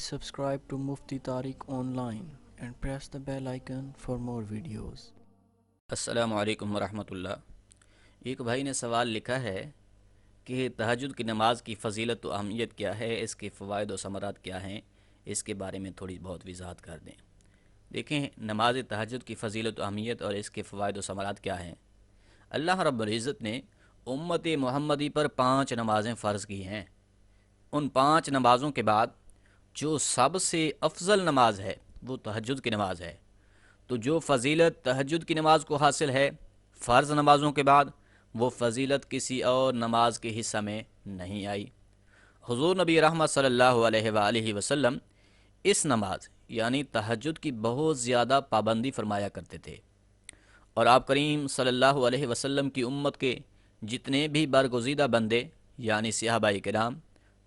subscribe to Mufti Tariq Online and press the bell icon for more videos. السلام علیکم ورحمۃ اللہ۔ ایک بھائی نے سوال لکھا ہے کہ تہجد کی نماز کی فضیلت و اہمیت کیا ہے، اس کے فوائد و ثمرات کیا ہیں، اس کے بارے میں تھوڑی بہت وضاحت کر دیں۔ دیکھیں، نماز تہجد کی فضیلت و اہمیت اور اس کے فوائد و ثمرات کیا ہیں۔ اللہ رب العزت نے امت محمدی پر 5 نمازیں فرض کی ہیں۔ ان 5 نمازوں کے بعد جو سب سے افضل نماز ہے وہ تہجد کی نماز ہے۔ تو جو فضیلت تہجد کی نماز کو حاصل ہے فرض نمازوں کے بعد، وہ فضیلت کسی اور نماز کے حصہ میں نہیں آئی۔ حضور نبی رحمت صلی اللہ علیہ وآلہ وسلم اس نماز یعنی تہجد کی بہت زیادہ پابندی فرمایا کرتے تھے، اور آپ کریم صلی اللہ علیہ وسلم کی امت کے جتنے بھی برگزیدہ بندے یعنی صحابہ کرام،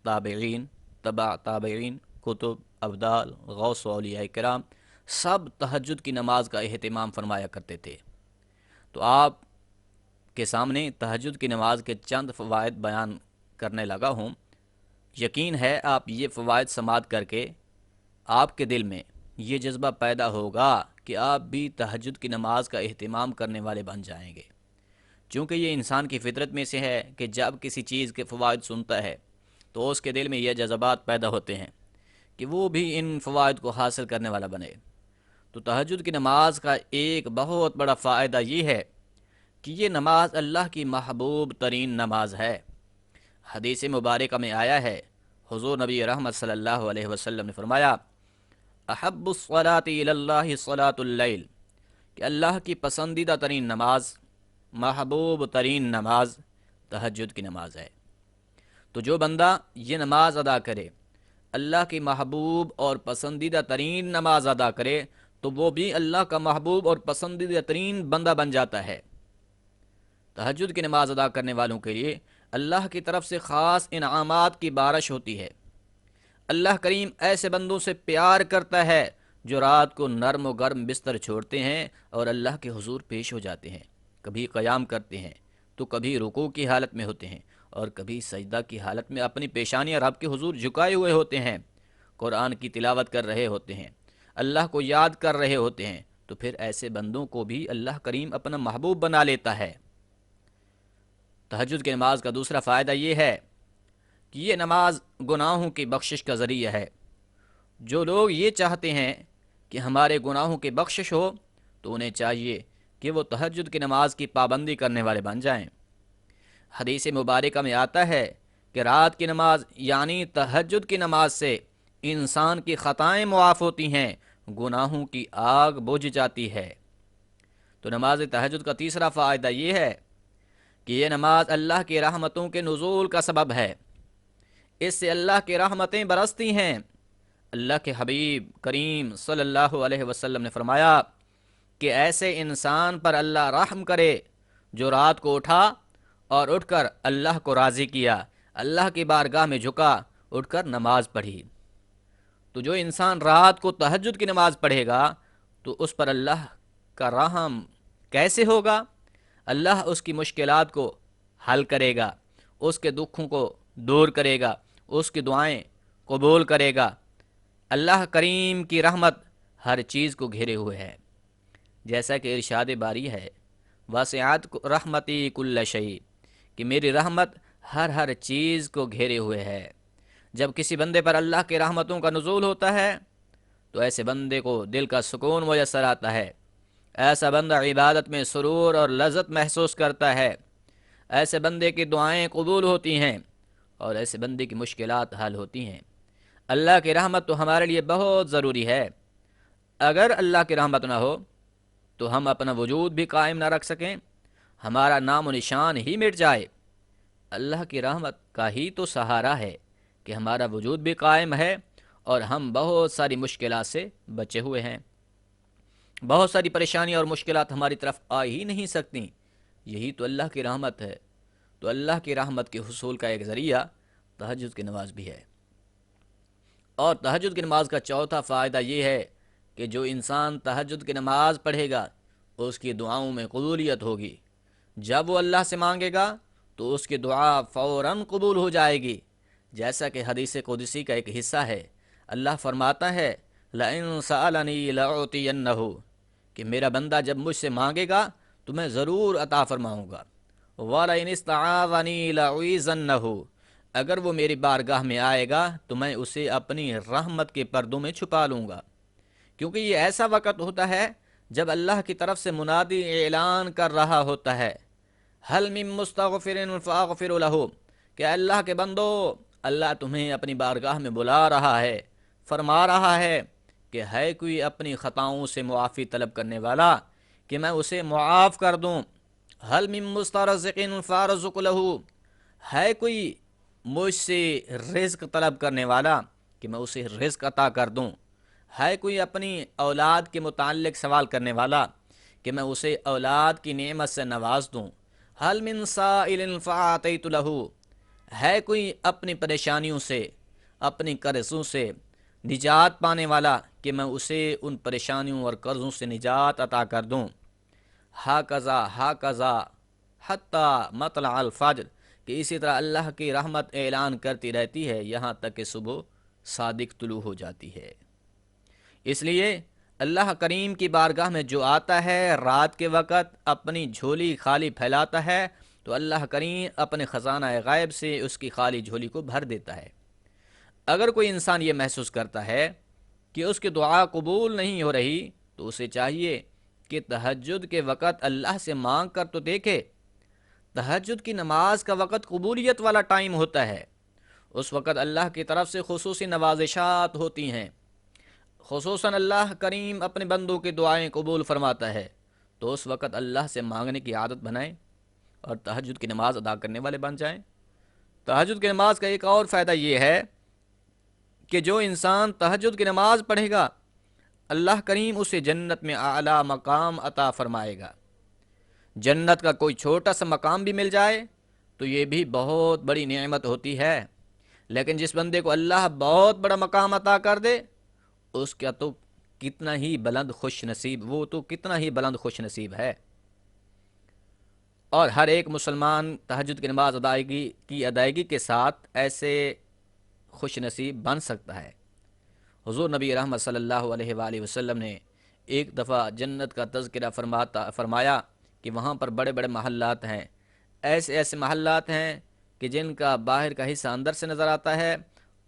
تابعین، تبع تابعین، کتب، ابدال، غوث و اولیاء کرام، سب تہجد کی نماز کا اہتمام فرمایا کرتے تھے۔ تو آپ کے سامنے تہجد کی نماز کے چند فوائد بیان کرنے لگا ہوں۔ یقین ہے آپ یہ فوائد سماعت کر کے آپ کے دل میں یہ جذبہ پیدا ہوگا کہ آپ بھی تہجد کی نماز کا اہتمام کرنے والے بن جائیں گے، چونکہ یہ انسان کی فطرت میں سے ہے کہ جب کسی چیز کے فوائد سنتا ہے تو اس کے دل میں یہ جذبات پیدا ہوتے ہیں کہ وہ بھی ان فوائد کو حاصل کرنے والا بنے۔ تو تہجد کی نماز کا ایک بہت بڑا فائدہ یہ ہے کہ یہ نماز اللہ کی محبوب ترین نماز ہے۔ حدیث مبارکہ میں آیا ہے، حضور نبی رحمت صلی اللہ علیہ وسلم نے فرمایا، احب الصلاۃ الی اللہ صلاۃ اللیل، کہ اللہ کی پسندیدہ ترین نماز، محبوب ترین نماز تہجد کی نماز ہے۔ تو جو بندہ یہ نماز ادا کرے، اللہ کی محبوب اور پسندیدہ ترین نماز ادا کرے، تو وہ بھی اللہ کا محبوب اور پسندیدہ ترین بندہ بن جاتا ہے۔ تہجد کی نماز ادا کرنے والوں کے لیے اللہ کی طرف سے خاص انعامات کی بارش ہوتی ہے۔ اللہ کریم ایسے بندوں سے پیار کرتا ہے جو رات کو نرم و گرم بستر چھوڑتے ہیں اور اللہ کے حضور پیش ہو جاتے ہیں، کبھی قیام کرتے ہیں تو کبھی رکوع کی حالت میں ہوتے ہیں اور کبھی سجدہ کی حالت میں اپنی پیشانیاں رب کے حضور جھکائے ہوئے ہوتے ہیں، قرآن کی تلاوت کر رہے ہوتے ہیں، اللہ کو یاد کر رہے ہوتے ہیں۔ تو پھر ایسے بندوں کو بھی اللہ کریم اپنا محبوب بنا لیتا ہے۔ تہجد کی نماز کا دوسرا فائدہ یہ ہے کہ یہ نماز گناہوں کی بخشش کا ذریعہ ہے۔ جو لوگ یہ چاہتے ہیں کہ ہمارے گناہوں کی بخشش ہو تو انہیں چاہیے کہ وہ تہجد کی نماز کی پابندی کرنے والے بن جائیں۔ حدیث مبارکہ میں آتا ہے کہ رات کی نماز یعنی تہجد کی نماز سے انسان کی خطائیں معاف ہوتی ہیں، گناہوں کی آگ بجھ جاتی ہے۔ تو نماز تہجد کا تیسرا فائدہ یہ ہے کہ یہ نماز اللہ کی رحمتوں کے نزول کا سبب ہے۔ اس سے اللہ کی رحمتیں برستی ہیں۔ اللہ کے حبیب کریم صلی اللہ علیہ وسلم نے فرمایا کہ ایسے انسان پر اللہ رحم کرے جو رات کو اٹھا اور اٹھ کر اللہ کو راضی کیا، اللہ کی بارگاہ میں جھکا، اٹھ کر نماز پڑھی۔ تو جو انسان رات کو تہجد کی نماز پڑھے گا تو اس پر اللہ کا رحم کیسے ہوگا؟ اللہ اس کی مشکلات کو حل کرے گا، اس کے دکھوں کو دور کرے گا، اس کی دعائیں قبول کرے گا۔ اللہ کریم کی رحمت ہر چیز کو گھیرے ہوئے ہے، جیسا کہ ارشاد باری ہے، وسعت رحمتی کل شیء، کہ میری رحمت ہر چیز کو گھیرے ہوئے ہے۔ جب کسی بندے پر اللہ کی رحمتوں کا نزول ہوتا ہے تو ایسے بندے کو دل کا سکون میسر آتا ہے، ایسا بندہ عبادت میں سرور اور لذت محسوس کرتا ہے، ایسے بندے کی دعائیں قبول ہوتی ہیں اور ایسے بندے کی مشکلات حل ہوتی ہیں۔ اللہ کی رحمت تو ہمارے لیے بہت ضروری ہے۔ اگر اللہ کی رحمت نہ ہو تو ہم اپنا وجود بھی قائم نہ رکھ سکیں، ہمارا نام و نشان ہی مٹ جائے۔ اللہ کی رحمت کا ہی تو سہارا ہے کہ ہمارا وجود بھی قائم ہے اور ہم بہت ساری مشکلات سے بچے ہوئے ہیں۔ بہت ساری پریشانیاں اور مشکلات ہماری طرف آ ہی نہیں سکتی، یہی تو اللہ کی رحمت ہے۔ تو اللہ کی رحمت کے حصول کا ایک ذریعہ تہجد کی نماز بھی ہے۔ اور تہجد کی نماز کا چوتھا فائدہ یہ ہے کہ جو انسان تہجد کی نماز پڑھے گا اس کی دعاؤں میں قبولیت ہوگی۔ جب وہ اللہ سے مانگے گا تو اس کی دعا فوراً قبول ہو جائے گی، جیسا کہ حدیث قدسی کا ایک حصہ ہے، اللہ فرماتا ہے لئن سألنی لأعطینہ، کہ میرا بندہ جب مجھ سے مانگے گا تو میں ضرور عطا فرماؤں گا، وَلَئِنِ اسْتَعَاذَنِي لَأُعِيذَنَّهُ، اگر وہ میری بارگاہ میں آئے گا تو میں اسے اپنی رحمت کے پردوں میں چھپا لوں گا۔ کیونکہ یہ ایسا وقت ہوتا ہے جب اللہ کی طرف سے منادی اعلان کر رہا ہوتا ہے حل من مستغفر فاغفر لہ، کہ اللہ کے بندو، اللہ تمہیں اپنی بارگاہ میں بلا رہا ہے، فرما رہا ہے کہ ہے کوئی اپنی خطاؤں سے معافی طلب کرنے والا کہ میں اسے معاف کر دوں۔ حل من مسترزق فارزق لہ، ہے کوئی مجھ سے رزق طلب کرنے والا کہ میں اسے رزق عطا کر دوں۔ ہے کوئی اپنی اولاد کے متعلق سوال کرنے والا کہ میں اسے اولاد کی نعمت سے نواز دوں۔ حل من سائل فاعطیت لہ، ہے کوئی اپنی پریشانیوں سے، اپنی قرضوں سے نجات پانے والا کہ میں اسے ان پریشانیوں اور قرضوں سے نجات عطا کر دوں۔ ہاکذا حتی مطلع الفجر، کہ اسی طرح اللہ کی رحمت اعلان کرتی رہتی ہے یہاں تک کہ صبح صادق طلوع ہو جاتی ہے۔ اس لیے اللہ کریم کی بارگاہ میں جو آتا ہے رات کے وقت اپنی جھولی خالی پھیلاتا ہے تو اللہ کریم اپنے خزانہ غیب سے اس کی خالی جھولی کو بھر دیتا ہے۔ اگر کوئی انسان یہ محسوس کرتا ہے کہ اس کی دعا قبول نہیں ہو رہی تو اسے چاہیے کہ تہجد کے وقت اللہ سے مانگ کر تو دیکھے۔ تہجد کی نماز کا وقت قبولیت والا ٹائم ہوتا ہے، اس وقت اللہ کی طرف سے خصوصی نوازشات ہوتی ہیں، خصوصاً اللہ کریم اپنے بندوں کی دعائیں قبول فرماتا ہے، تو اس وقت اللہ سے مانگنے کی عادت بنائیں اور تہجد کی نماز ادا کرنے والے بن جائیں۔ تہجد کی نماز کا ایک اور فائدہ یہ ہے کہ جو انسان تہجد کی نماز پڑھے گا اللہ کریم اسے جنت میں اعلیٰ مقام عطا فرمائے گا۔ جنت کا کوئی چھوٹا سا مقام بھی مل جائے تو یہ بھی بہت بڑی نعمت ہوتی ہے، لیکن جس بندے کو اللہ بہت بڑا مقام عطا کر دے اس کا تو کتنا ہی بلند خوش نصیب، وہ تو کتنا ہی بلند خوش نصیب ہے۔ اور ہر ایک مسلمان تہجد کی نماز ادائیگی کے ساتھ ایسے خوش نصیب بن سکتا ہے۔ حضور نبی رحمت صلی اللہ علیہ وآلہ وسلم نے ایک دفعہ جنت کا تذکرہ فرمایا کہ وہاں پر بڑے بڑے محلات ہیں، ایسے محلات ہیں کہ جن کا باہر کا حصہ اندر سے نظر آتا ہے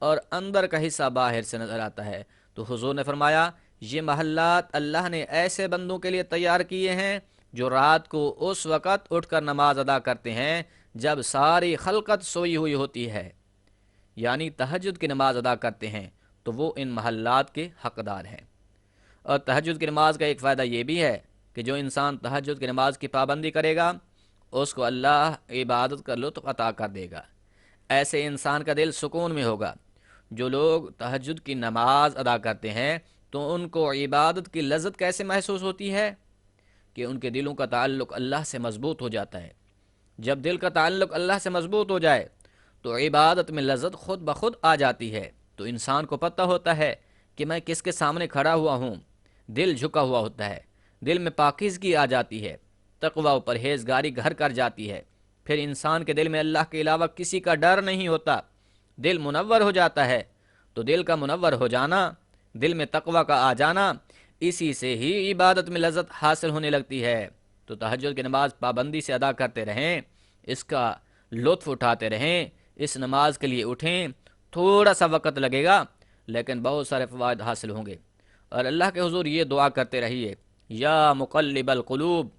اور اندر کا حصہ باہر سے نظر آتا ہے۔ تو حضور نے فرمایا یہ محلات اللہ نے ایسے بندوں کے لیے تیار کیے ہیں جو رات کو اس وقت اٹھ کر نماز ادا کرتے ہیں جب ساری خلقت سوئی ہوئی ہوتی ہے، یعنی تہجد کی نماز ادا کرتے ہیں، تو وہ ان محلات کے حقدار ہیں۔ اور تہجد کی نماز کا ایک فائدہ یہ بھی ہے کہ جو انسان تہجد کی نماز کی پابندی کرے گا اس کو اللہ عبادت کا لطف عطا کر دے گا، ایسے انسان کا دل سکون میں ہوگا۔ جو لوگ تہجد کی نماز ادا کرتے ہیں تو ان کو عبادت کی لذت کیسے محسوس ہوتی ہے کہ ان کے دلوں کا تعلق اللہ سے مضبوط ہو جاتا ہے۔ جب دل کا تعلق اللہ سے مضبوط ہو جائے تو عبادت میں لذت خود بخود آ جاتی ہے، تو انسان کو پتہ ہوتا ہے کہ میں کس کے سامنے کھڑا ہوا ہوں، دل جھکا ہوا ہوتا ہے، دل میں پاکیزگی آ جاتی ہے، تقوی و پرہیزگاری گھر کر جاتی ہے، پھر انسان کے دل میں اللہ کے علاوہ کسی کا ڈر نہیں ہوتا، دل منور ہو جاتا ہے۔ تو دل کا منور ہو جانا، دل میں تقوی کا آ جانا، اسی سے ہی عبادت میں لذت حاصل ہونے لگتی ہے۔ تو تہجد کی نماز پابندی سے ادا کرتے رہیں، اس کا لطف اٹھاتے رہیں، اس نماز کے لیے اٹھیں، تھوڑا سا وقت لگے گا لیکن بہت سارے فوائد حاصل ہوں گے۔ اور اللہ کے حضور یہ دعا کرتے رہیے، یا مقلب القلوب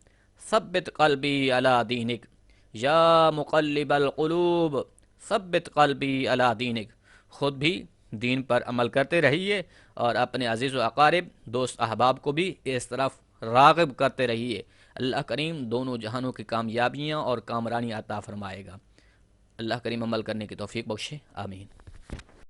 ثبت قلبی علی دینک، یا مقلب القلوب ثبت قلبی علی دینک۔ خود بھی دین پر عمل کرتے رہیے اور اپنے عزیز و اقارب، دوست احباب کو بھی اس طرف راغب کرتے رہیے۔ اللہ کریم دونوں جہانوں کی کامیابیاں اور کامرانی عطا فرمائے گا۔ اللہ کریم عمل کرنے کی توفیق بخشے، آمین۔